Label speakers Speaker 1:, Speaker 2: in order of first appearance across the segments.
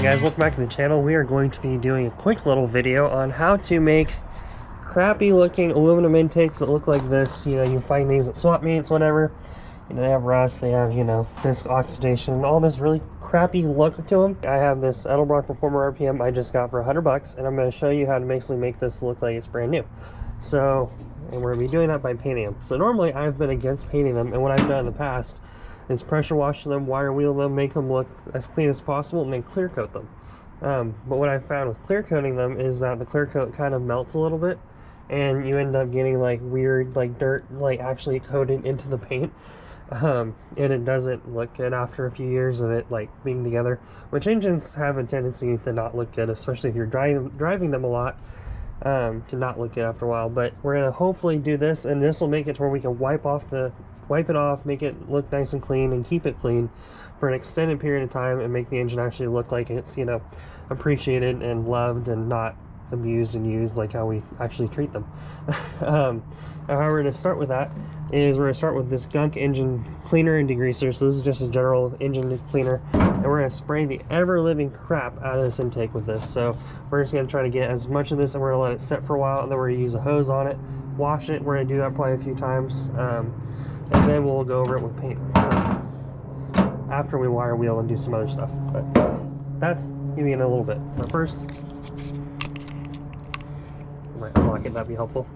Speaker 1: Hey guys, welcome back to the channel. We are going to be doing a quick little video on how to make crappy looking aluminum intakes that look like this. You know, you find these at swap meets, whatever. You know, they have rust, they have, you know, disc oxidation, all this really crappy look to them. I have this Edelbrock Performer RPM I just got for $100, and I'm going to show you how to basically make this look like it's brand new. So, and we're going to be doing that by painting them. So normally I've been against painting them, and what I've done in the past is pressure wash them, wire wheel them, make them look as clean as possible, and then clear coat them. But what I found with clear coating them is that the clear coat kind of melts a little bit, and you end up getting like weird, like dirt, like actually coated into the paint. And it doesn't look good after a few years of it like being together, which engines have a tendency to not look good, especially if you're driving them a lot, to not look good after a while. But we're gonna hopefully do this, and this will make it to where we can wipe it off, make it look nice and clean, and keep it clean for an extended period of time, and make the engine actually look like it's, you know, appreciated and loved and not abused and used like how we actually treat them. How we're going to start with that is we're going to start with this GUNK engine cleaner and degreaser. So this is just a general engine cleaner, and we're going to spray the ever-living crap out of this intake with this. So we're just going to try to get as much of this, and we're going to let it sit for a while, and then we're going to use a hose on it, wash it. We're going to do that probably a few times, and then we'll go over it with paint. So after we wire wheel and do some other stuff, but that's giving it a little bit. But first, I might unlock it. That'd be helpful.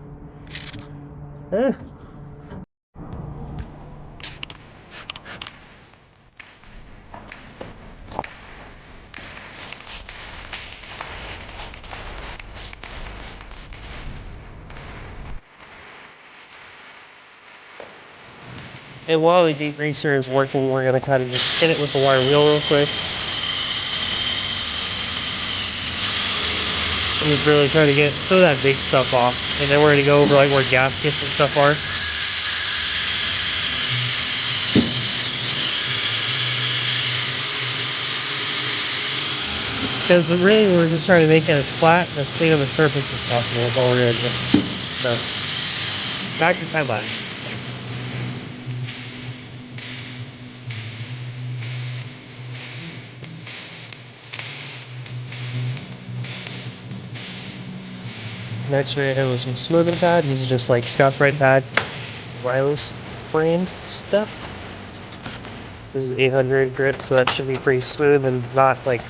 Speaker 1: And while the degreaser is working, we're going to kind of just hit it with the wire wheel real quick. And just really try to get some of that big stuff off. And then we're going to go over like where gaskets and stuff are. Because really we're just trying to make it as flat and as clean of a surface as possible. That's all we're going to do. So, back to time lapse. Next we have some smoothing pad. These are just like Scotch Brite Pad, wireless brand stuff. This is 800 grit, so that should be pretty smooth and not like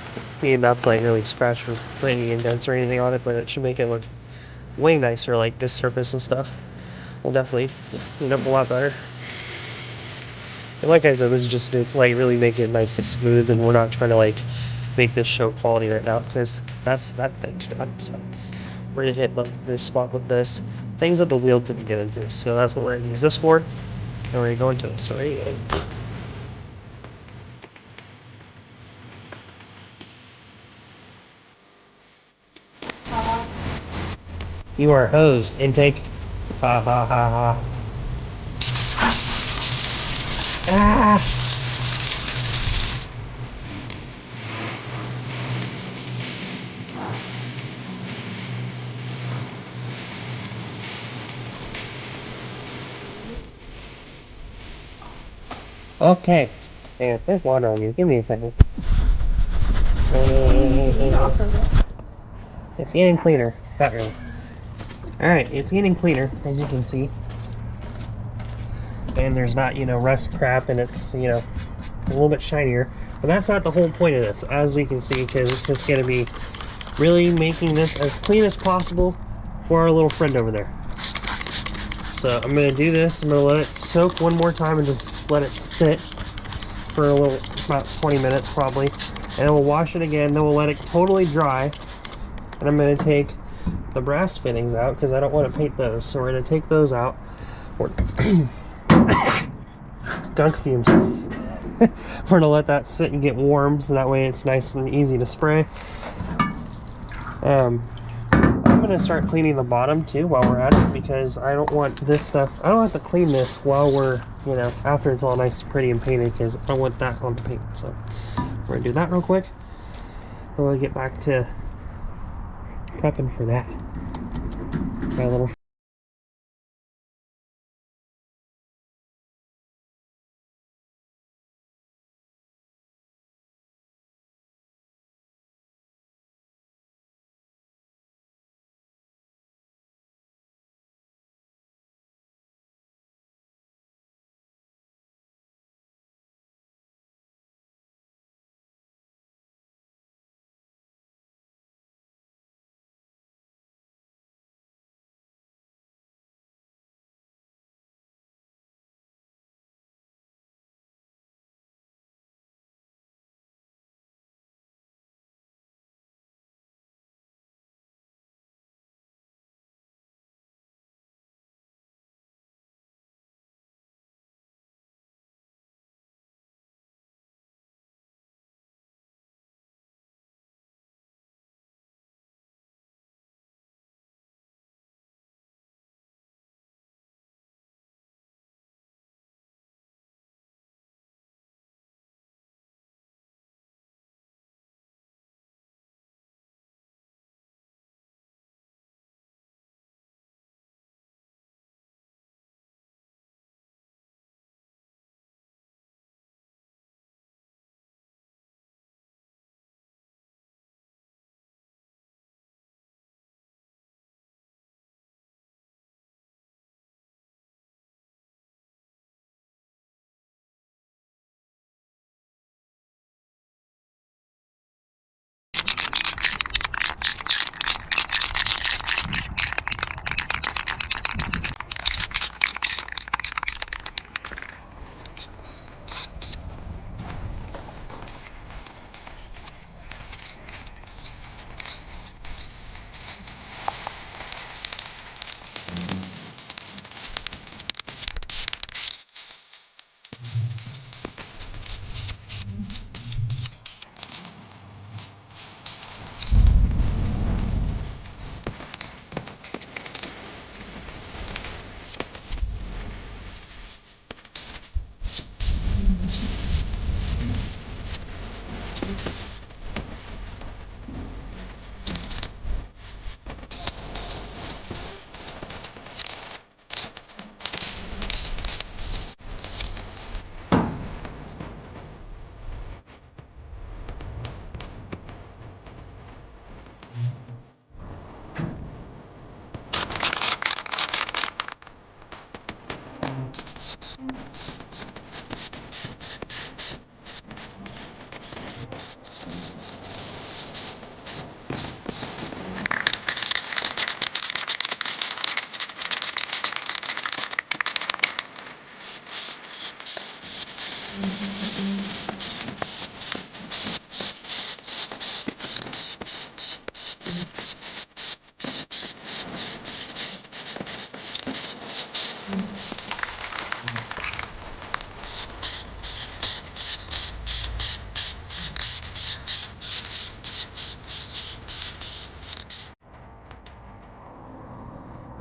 Speaker 1: be enough to like really scratch or put any indents or anything on it, but it should make it look way nicer, like this surface and stuff. Will definitely clean up a lot better. And like I said, this is just to like really make it nice and smooth, and we're not trying to like make this show quality right now, because that's that thing's done. So we're gonna hit this spot with this things that the wheel didn't get into. So that's what we're gonna use this for, and we're gonna go into it. So ready? You are hosed. Intake. Ha ha ha ha. Ah! Okay. Hey, there's water on you. Give me a second. It's getting cleaner. Not really. Alright, it's getting cleaner, as you can see. And there's not, you know, rust crap, and it's, you know, a little bit shinier. But that's not the whole point of this, as we can see, because it's just going to be really making this as clean as possible for our little friend over there. So I'm going to do this. I'm going to let it soak one more time and just let it sit for a little, about 20 minutes probably. And then we'll wash it again. Then we'll let it totally dry. And I'm going to take the brass fittings out because I don't want to paint those. So we're going to take those out. Gunk fumes. We're going to let that sit and get warm, so that way it's nice and easy to spray. I'm going to start cleaning the bottom too while we're at it, because I don't want this stuff, I don't have to clean this while we're, you know, after it's all nice and pretty and painted, because I don't want that on the paint. So we're going to do that real quick, and we'll get back to prepping for that. My little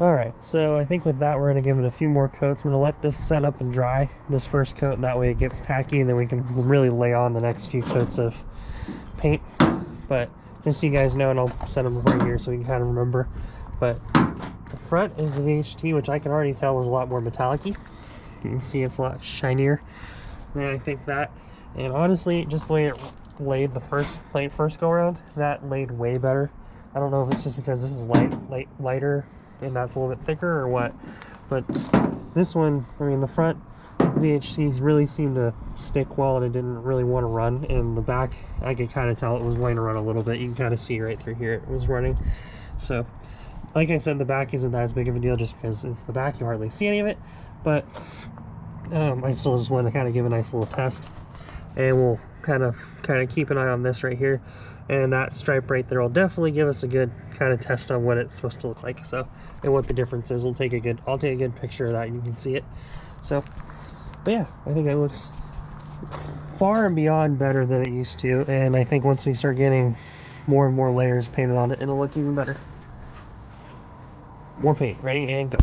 Speaker 1: Alright, so I think with that we're going to give it a few more coats. I'm going to let this set up and dry, this first coat, and that way it gets tacky, and then we can really lay on the next few coats of paint. But just so you guys know, and I'll set them right here so we can kind of remember. But the front is the VHT, which I can already tell is a lot more metallic-y. You can see it's a lot shinier. And I think that, and honestly, just the way it laid the first go around, that laid way better. I don't know if it's just because this is lighter and that's a little bit thicker or what, but this one, I mean, the front VHTs really seemed to stick well and it didn't really want to run. And the back, I could kind of tell it was wanting to run a little bit. You can kind of see right through here it was running. So like I said, the back isn't that as big of a deal just because it's the back, you hardly see any of it. But I still just want to kind of give a nice little test, and we'll kind of keep an eye on this right here. And that stripe right there will definitely give us a good kind of test on what it's supposed to look like. So, and what the difference is. I'll take a good picture of that and you can see it. So, but yeah, I think it looks far and beyond better than it used to. And I think once we start getting more and more layers painted on it, it'll look even better. More paint, ready and go.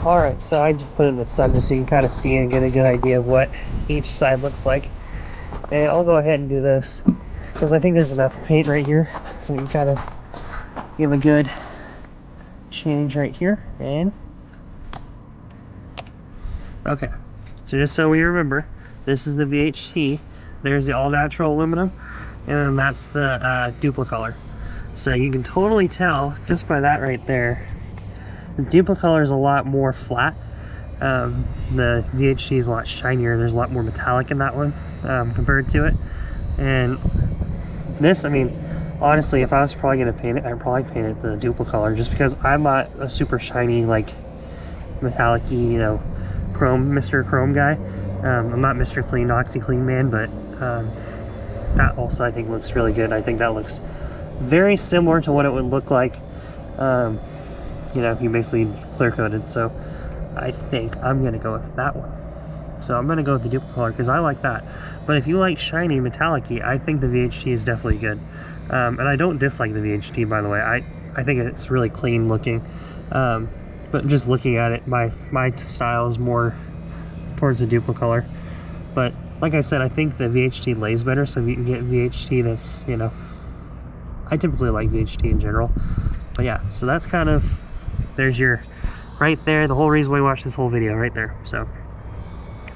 Speaker 1: Alright, so I just put it in the sun just so you can kind of see and get a good idea of what each side looks like. And I'll go ahead and do this because I think there's enough paint right here so you can kind of give a good change right here. And okay, so just so we remember, this is the VHT, there's the all natural aluminum, and then that's the Duplicolor. So you can totally tell just by that right there. The Duplicolor is a lot more flat. The VHT is a lot shinier. There's a lot more metallic in that one compared to it. And this, I mean, honestly, if I was probably going to paint it, I'd probably paint it the Duplicolor just because I'm not a super shiny, like, metallic-y, you know, chrome, Mr. Chrome guy. I'm not Mr. Clean, OxyClean man, but that also I think looks really good. I think that looks very similar to what it would look like you know, if you basically clear coated. So I think I'm gonna go with that one. So I'm gonna go with the Duplicolor because I like that. But if you like shiny metallic-y, I think the VHT is definitely good. And I don't dislike the VHT, by the way. I think it's really clean looking. But just looking at it, my style is more towards the Duplicolor. But like I said, I think the VHT lays better. So if you can get VHT that's, you know, I typically like VHT in general. But yeah, so that's kind of, there's your, right there, the whole reason why we watched this whole video right there. So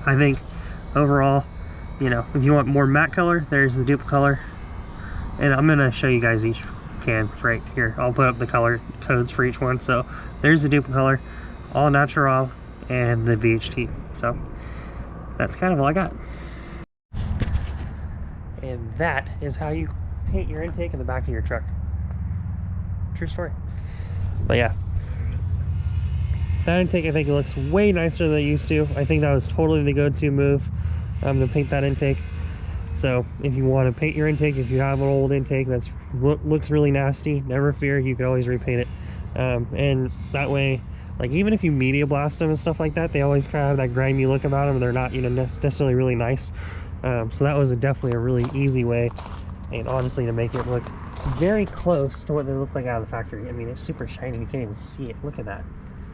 Speaker 1: I think overall, you know, if you want more matte color, there's the Duplicolor. And I'm gonna show you guys each can right here. I'll put up the color codes for each one. So there's the Duplicolor, all natural, and the VHT. So that's kind of all I got. And that is how you paint your intake in the back of your truck. True story. But yeah, that intake, I think it looks way nicer than it used to. I think that was totally the go-to move to paint that intake. So if you want to paint your intake, if you have an old intake that's looks really nasty, never fear, you can always repaint it. And that way, like, even if you media blast them and stuff like that, they always kind of have that grimy look about them. They're not, you know, necessarily really nice. So that was definitely a really easy way, and honestly, to make it look very close to what they look like out of the factory. I mean, it's super shiny. You can't even see it. Look at that.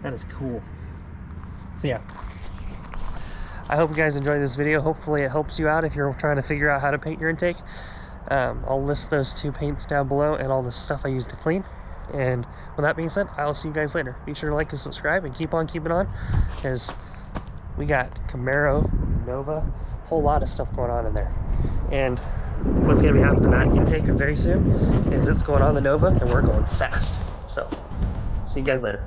Speaker 1: That is cool. So yeah, I hope you guys enjoyed this video. Hopefully it helps you out if you're trying to figure out how to paint your intake. I'll list those two paints down below and all the stuff I use to clean. And with that being said, I'll see you guys later. Be sure to like and subscribe and keep on keeping on, because we got Camaro, Nova, whole lot of stuff going on in there. And what's going to be happening that intake very soon is it's going on the Nova and we're going fast. So see you guys later.